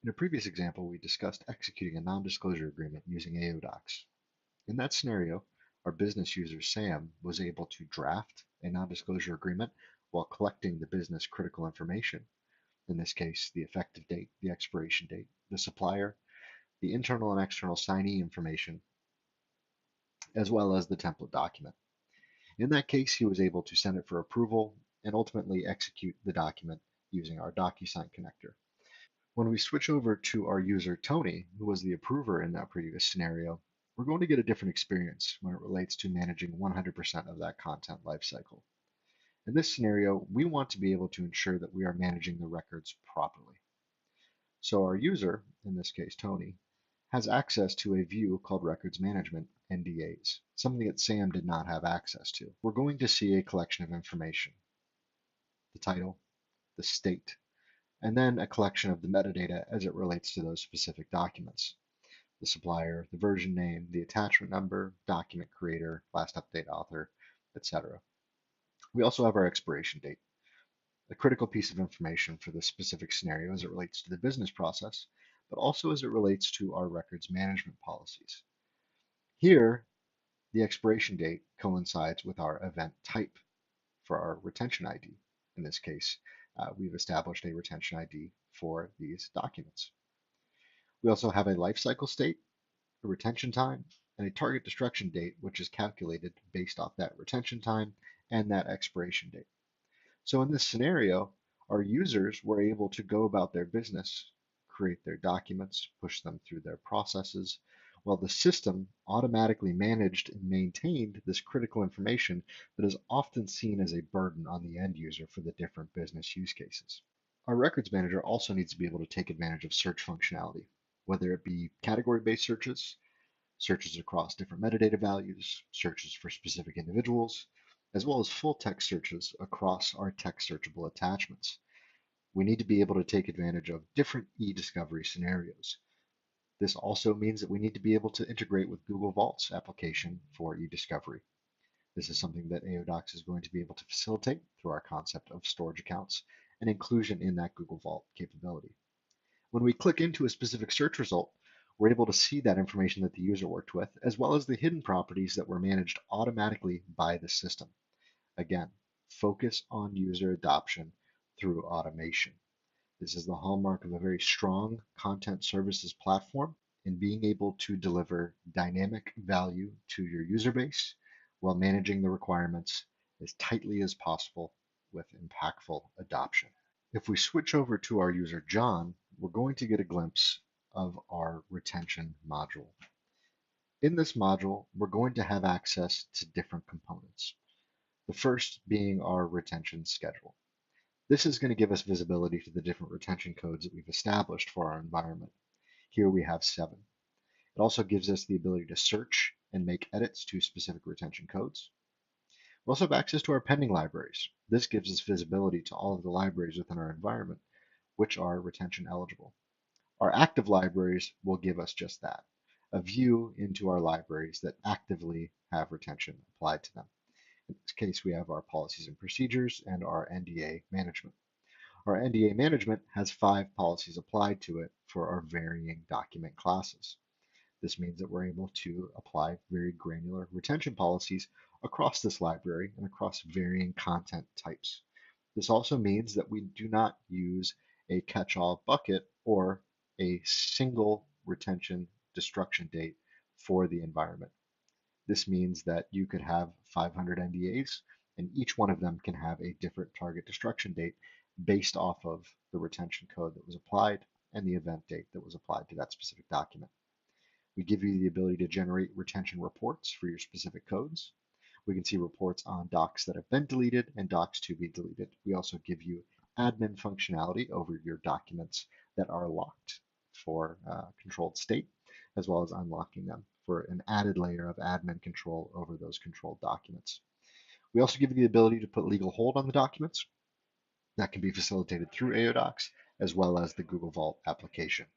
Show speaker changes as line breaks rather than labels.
In a previous example, we discussed executing a non-disclosure agreement using AODocs. In that scenario, our business user Sam was able to draft a non-disclosure agreement while collecting the business critical information. In this case, the effective date, the expiration date, the supplier, the internal and external signee information, as well as the template document. In that case, he was able to send it for approval and ultimately execute the document using our DocuSign connector. When we switch over to our user Tony, who was the approver in that previous scenario, we're going to get a different experience when it relates to managing 100% of that content lifecycle. In this scenario, we want to be able to ensure that we are managing the records properly. So our user, in this case Tony, has access to a view called Records Management, NDAs, something that Sam did not have access to. We're going to see a collection of information, the title, the state, and then a collection of the metadata as it relates to those specific documents. The supplier, the version name, the attachment number, document creator, last update author, etc. We also have our expiration date, a critical piece of information for this specific scenario as it relates to the business process, but also as it relates to our records management policies. Here, the expiration date coincides with our event type for our retention ID. In this case, we've established a retention ID for these documents. We also have a lifecycle state, a retention time, and a target destruction date, which is calculated based off that retention time and that expiration date. So in this scenario, our users were able to go about their business, create their documents, push them through their processes, while the system automatically managed and maintained this critical information that is often seen as a burden on the end user for the different business use cases. Our records manager also needs to be able to take advantage of search functionality, whether it be category-based searches, searches across different metadata values, searches for specific individuals, as well as full text searches across our text searchable attachments. We need to be able to take advantage of different e-discovery scenarios. This also means that we need to be able to integrate with Google Vault's application for e-discovery. This is something that AODocs is going to be able to facilitate through our concept of storage accounts and inclusion in that Google Vault capability. When we click into a specific search result, we're able to see that information that the user worked with, as well as the hidden properties that were managed automatically by the system. Again, focus on user adoption through automation. This is the hallmark of a very strong content services platform in being able to deliver dynamic value to your user base while managing the requirements as tightly as possible with impactful adoption. If we switch over to our user John, we're going to get a glimpse of our retention module. In this module, we're going to have access to different components. The first being our retention schedule. This is going to give us visibility to the different retention codes that we've established for our environment. Here we have 7. It also gives us the ability to search and make edits to specific retention codes. We also have access to our pending libraries. This gives us visibility to all of the libraries within our environment, which are retention eligible. Our active libraries will give us just that, a view into our libraries that actively have retention applied to them. In this case, we have our policies and procedures and our NDA management. Our NDA management has 5 policies applied to it for our varying document classes. This means that we're able to apply very granular retention policies across this library and across varying content types. This also means that we do not use a catch-all bucket or a single retention destruction date for the environment. This means that you could have 500 NDAs, and each one of them can have a different target destruction date based off of the retention code that was applied and the event date that was applied to that specific document. We give you the ability to generate retention reports for your specific codes. We can see reports on docs that have been deleted and docs to be deleted. We also give you admin functionality over your documents that are locked for controlled state, as well as unlocking them for an added layer of admin control over those controlled documents. We also give you the ability to put legal hold on the documents. That can be facilitated through AODocs as well as the Google Vault application.